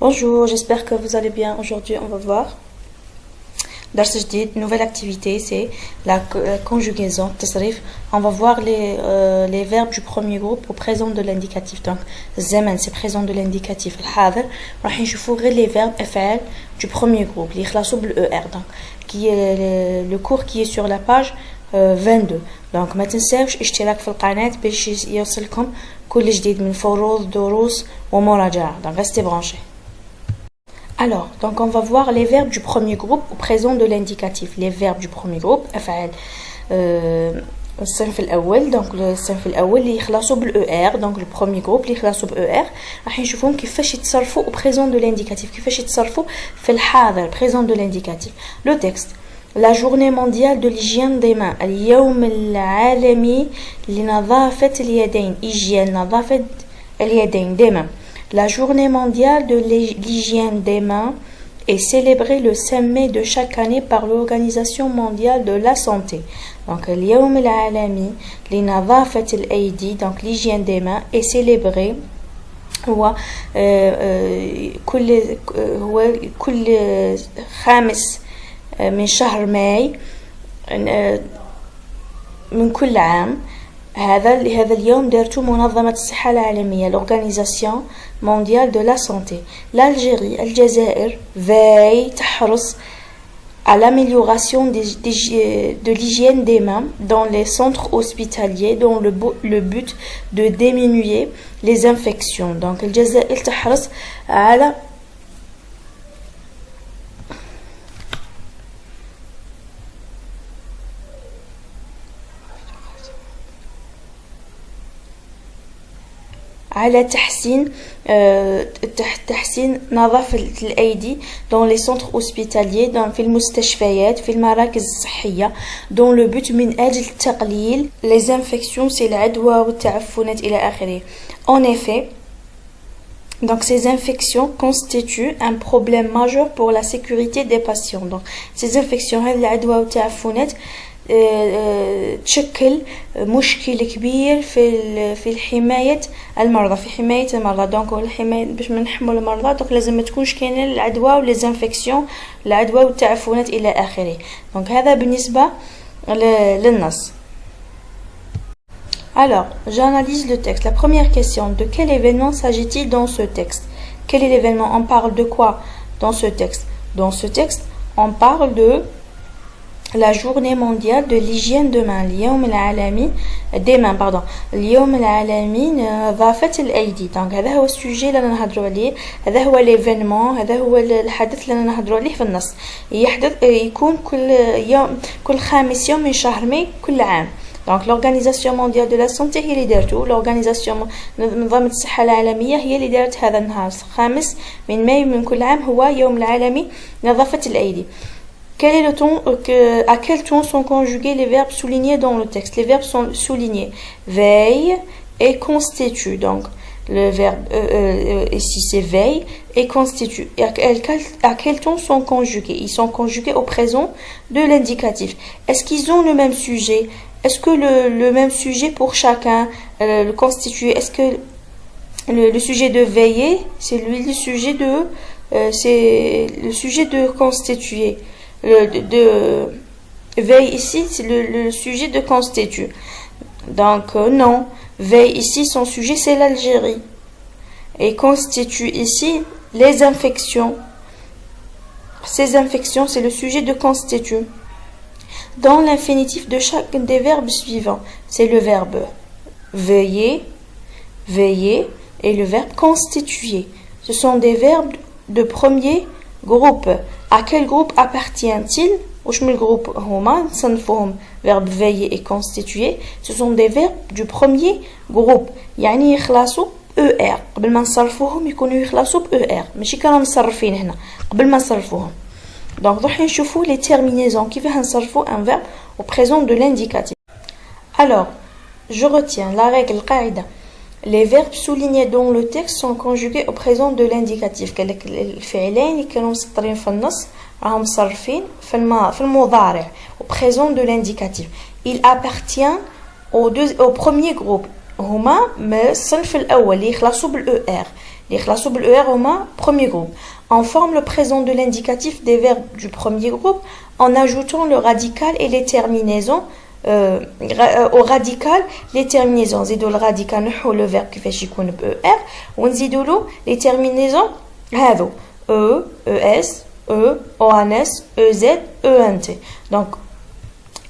Bonjour, j'espère que vous allez bien. Aujourd'hui, on va voir درس جديد, nouvelle activité, c'est la conjugaison, tasrif. On va voir les verbes du premier groupe au présent de l'indicatif. Donc, zaman, c'est présent de l'indicatif. الحاضر, راح نشوفوا غير les verbes افعال du premier groupe, اللي يخلصوا بالER. Donc, qui est le cours qui est sur la page 22. Donc, ما تنساوش اشتراك في القناة باش يوصلكم كل جديد من فروض, دروس ومراجعة. Donc, restez branchés. Alors, donc on va voir les verbes du premier groupe au présent de l'indicatif. Les verbes du premier groupe, أفعال الصنف الأول. Donc الصنف الأول اللي يخلصوا بالER. Donc le premier groupe اللي يخلصوا بالER راح نشوفهم كيفاش يتصرفوا au présent de l'indicatif. كيفاش يتصرفوا في الحاضر, présent de l'indicatif. Le texte. La journée mondiale de l'hygiène des mains. اليوم العالمي لنظافة اليدين. hygiène, نظافة اليدين des mains. La journée mondiale de l'hygiène des mains est célébrée le 5 mai de chaque année par l'Organisation mondiale de la santé. Donc, اليوم العالمي لنظافة الأيدي, donc l'hygiène des mains, est célébrée هو كل خامس من شهر ماي من كل عام. لهذا اليوم دارته منظمة الصحة العالمية, l'Organisation mondiale de la santé. L'Algérie, الجزائر, veille, تحرص à l'amélioration de l'hygiène des mains dans les centres hospitaliers dans le but de diminuer les infections. Donc, الجزائر تحرص على تحسين نظافة الأيدي dans les centres hospitaliers, في المستشفيات, في المراكز الصحية, dans le but من أجل تقليل les infections, c'est العدوى والتعفنات إلى آخره. En effet, donc ces infections constituent un problème majeur pour la sécurité des patients. Donc ces infections, هذه العدوى والتعفنات تشكل مشكل كبير في حماية المرضى, في حماية المرضى. دونك الحماية باش ما نحموا المرضى, دونك لازم ما تكونش كاينه العدوى وليزانفيكسيون, العدوى والتعفنات الى اخره. دونك هذا بالنسبة للنص. Alors, j'analyse le texte. La première question, de quel événement s'agit-il dans ce texte? Quel est l'événement? On parle de quoi dans ce texte? Dans ce texte, on parle de la journée mondiale de l'hygiène de mains, اليوم العالمي des mains, pardon, اليوم العالمي لنظافة الأيدي. donc هذا هو السوجي اللي نهضروا عليه, هذا هو l'événement, هذا هو الحدث اللي نهضروا عليه في النص. يكون كل خامس يوم من شهر ماي كل عام. donc l'Organisation mondiale de la santé هي اللي دارته, l'Organisation منظمة الصحة العالمية هي اللي دارت هذا النهار الخامس من ماي من كل عام هو يوم العالمي لنظافة الأيدي. Quel est le ton, à quel ton sont conjugués les verbes soulignés dans le texte? Les verbes sont soulignés. Veille et constitue. Donc, le verbe ici c'est veille et constitue. Et à quel ton sont conjugués? Ils sont conjugués au présent de l'indicatif. Est-ce qu'ils ont le même sujet? Est-ce que le même sujet pour chacun, le constitué? Est-ce que le sujet de veiller, c'est lui le sujet de constituer? De veille ici, c'est le sujet de constitue. Donc non, veille ici, son sujet c'est l'Algérie. Et constitue ici les infections. Ces infections, c'est le sujet de constitue. Dans l'infinitif de chacun des verbes suivants, c'est le verbe veiller, veiller et le verbe constituer. Ce sont des verbes de premier groupe. À quel groupe appartient-il? واش من الجروب هما نصنفوهم verbe veiller et constituer. Ce sont des verbes du premier groupe, يعني يخلصوا ER. قبل ما نصرفوهم يكونوا يخلصوا ER, ماشي كانوا مصرفين هنا قبل ما نصرفوهم. donc راح نشوفوا les terminaisons كيفاه نصرفوا un verbe au présent de l'indicatif. Alors, je retiens la règle القاعدة. Les verbes soulignés dans le texte sont conjugués au présent de l'indicatif. الفعلين اللي كانوا مسطرين في النص راهم مصرفين في المضارع au présent de l'indicatif. Il appartient au premier groupe. هما من الصنف الأول اللي يخلصوا بالER. Les khlasou bil ER huma premier groupe. On forme le présent de l'indicatif des verbes du premier groupe en ajoutant le radical et les terminaisons au radical les terminaisons. نزيدو le radical نحو le verbe كيفاش يكون ب ER ونزيدو له les terminaisons هذو E, ES, E, ONS, EZ, ENT. Donc,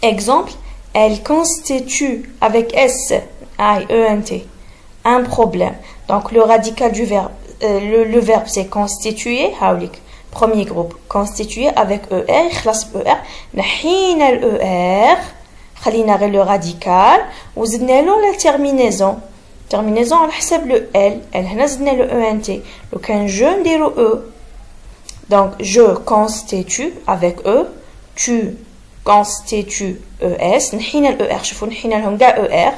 exemple, elle constitue avec S, I, ENT, un problème. Donc, le radical du verbe, le verbe c'est constituer, premier groupe, constituer avec ER, classe ER, نحينا ال ER, خلينا غير le radical, وزدنا له la terminaison. Terminaison على حسب le L, هنا زدنا le ENT. لو كان je نديرو E. Donc, je constitue avec E, tu constitues ES, نحينا ال ER, شوفوا نحينا لهم كاع ER,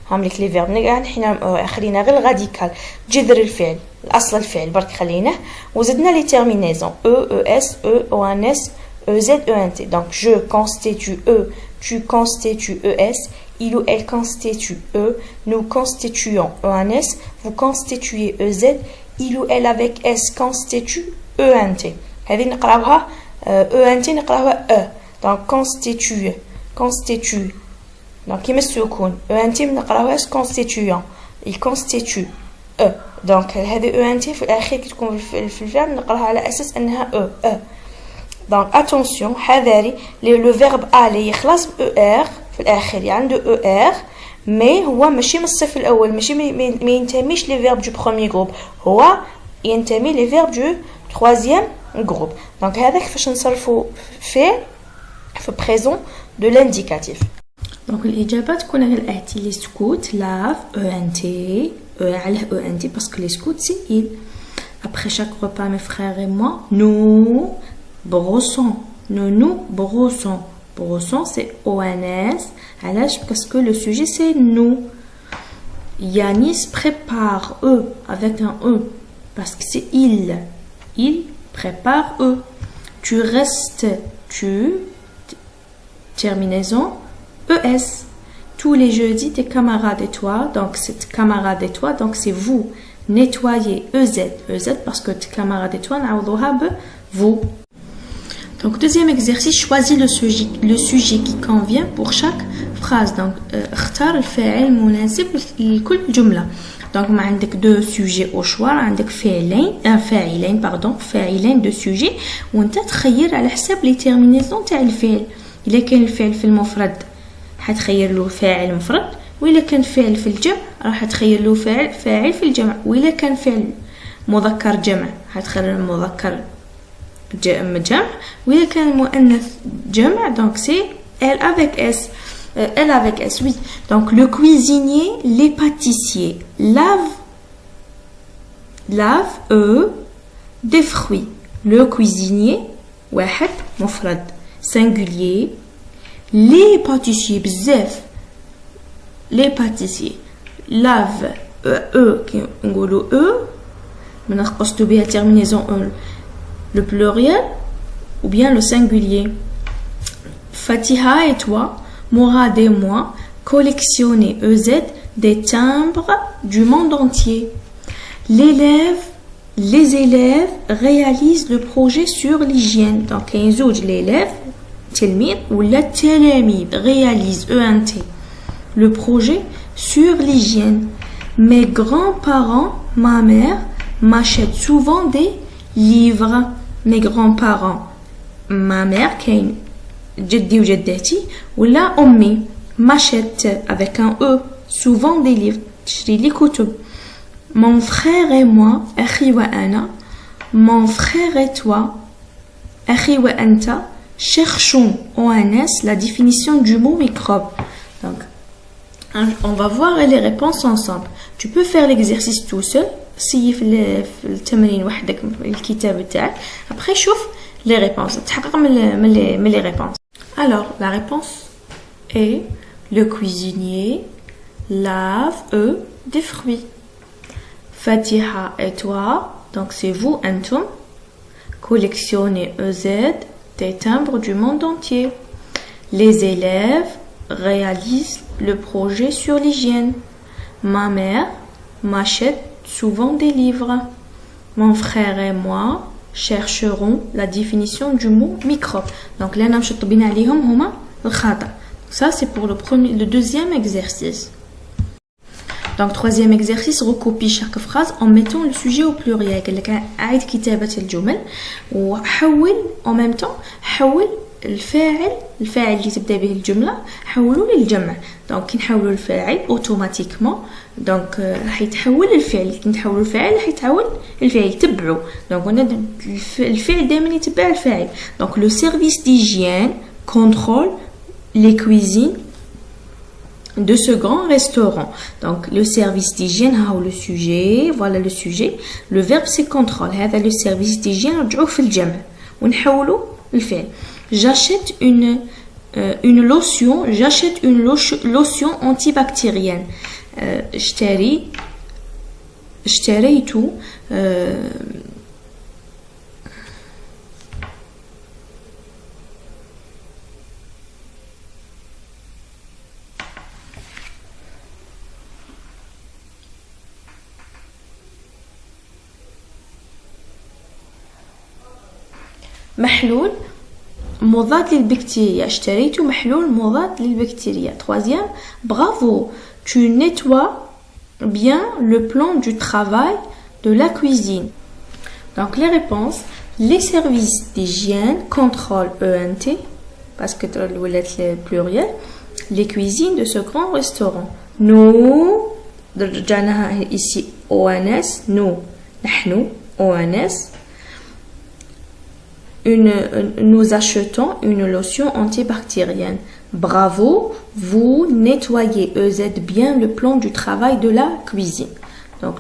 هامليك لي فيرب كاع نحينا لهم ER, خلينا غير الراديكال, جذر الفعل, الأصل الفعل برك خليناه, وزدنا لي terminaisons, E, ES, E, ONS, EZ, ENT. Donc, je constitue E, tu constitues ES, il ou elle constitue E, nous constituons ENS, vous constituez EZ, il ou elle avec S constitue ENT. هذه نقراوها ENT نقراوها E. Donc constitue donc كيما السكون ENT نقراوها constituant, il constitue E. donc هذه ENT في الأخير كي تكون في الفعل نقراها على أساس أنها E. donc attention حذاري le verbe aller يخلص ب ER في الأخير عنده ER mais هو ماشي من الصف الأول, ماشي ما ينتميش les verbes du premier groupe, هو ينتمي les verbes du troisième groupe. Donc هذا كيفاش نصرفوا في présent de l'indicatif. Donc الإجابة تكون على الآتي: les scouts lavent ENT, على ENT parce que les scouts c'est ils. Après chaque repas, mes frères et moi, nous brossons. Nous brossons. Brossons c'est ONS. علاش parce que le sujet c'est nous. Yanis prépare eux avec un E parce que c'est il. Il prépare eux. Tu restes, tu, terminaison, ES. Tous les jeudis, tes camarades et toi, donc c'est camarade et toi, donc c'est vous. Nettoyez, EZ. EZ parce que tes camarades et toi, vous. Donc deuxième exercice, choisis le sujet qui convient pour chaque phrase. Donc اختار الفاعل المناسب لكل جملة. Donc ما عندك deux sujets au choix, عندك فاعلين de sujets وانت تخير على حساب لي terminaisons تاع الفعل. إلا كان الفعل في المفرد حتخير له فاعل مفرد, وإلا كان فعل في الجمع راح تخير له فاعل في الجمع, وإلا كان فعل مذكر جمع حتخير مذكر جمع, وإذا كان مؤنث جمع donc c'est elle avec S. Elle avec S, oui. Donc le cuisinier, les pâtissiers lavent des fruits. Le cuisinier واحد مفرد singulier. Les pâtissiers بزاف. Les pâtissiers lavent كي نقولوا ما نخبصتو بها terminaison le pluriel ou bien le singulier. Fatiha et toi, Mourad et moi, collectionnez EZ des timbres du monde entier. Les élèves réalisent le projet sur l'hygiène. Donc, l'élève, tilmid ou la télémid réalise ENT le projet sur l'hygiène. Mes grands-parents, ma mère, m'achètent souvent des livres. Mes grands-parents, ma mère, كاين جدي وجدتي ولا أمي, m'achètent avec un E souvent des livres, تشري لي كتب. Mon frère et moi, أخي وأنا, mon frère et toi, أخي وأنت, cherchons ONS la définition du mot microbe. Donc, on va voir les réponses ensemble. Tu peux faire l'exercice tout seul. سي في التمرين وحدك الكتاب تاعك. Après شوف les réponses. تحقق من les réponses. Alors la réponse est le cuisinier lave des fruits. Fatiha et toi, donc c'est vous انتم, collectionnez EZ des timbres du monde entier. Les élèves réalisent le projet sur l'hygiène. Ma mère m'achète souvent des livres. Mon frère et moi chercherons la définition du mot microbe. Donc là, nous avons ça, c'est pour le deuxième exercice. Donc, troisième exercice, recopie chaque phrase en mettant le sujet au pluriel. عيد كتابة الجمل وحول en même temps حول الفاعل اللي تبدأ به الجملة حولوا للجمع. donc كي نحولوا الفاعل اوتوماتيكمون donc راح يتحول الفعل كي نحولوا الفاعل راح يتحول الفعل يتبعوا. donc هنا الفعل دائما يتبع الفاعل. donc le service d'hygiène contrôle les cuisines de ce grand restaurant. Donc le service d'hygiène, le sujet, voilà le sujet. Le verbe c'est contrôle. هذا le service d'hygiène نرجعوه في الجمع ونحولوا الفعل. J'achète une lotion, j'achète une lotion antibactérienne. اشتريت محلول مضاد للبكتيريا. اشتريت محلول مضاد للبكتيريا. Troisième, bravo, tu nettoies bien le plan du travail de la cuisine. Donc les réponses, les services d'hygiène contrôlent ENT parce que le pluriel, les cuisines de ce grand restaurant. Nous, ici ONS, nous, نحن ONS. Nous achetons une lotion antibactérienne. Bravo, vous nettoyez EZ bien le plan du travail de la cuisine. Donc,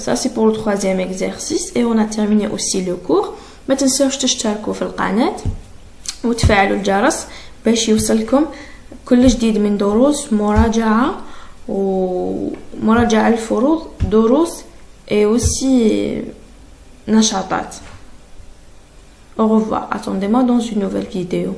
ça c'est pour le troisième exercice et on a terminé aussi le cours. ما تنسوش تشتركوا في القناة وتفعلوا الجرس باش يوصلكم كل جديد من دروس مراجعة الفروض دروس et aussi نشاطات. Au revoir, attendez-moi dans une nouvelle vidéo.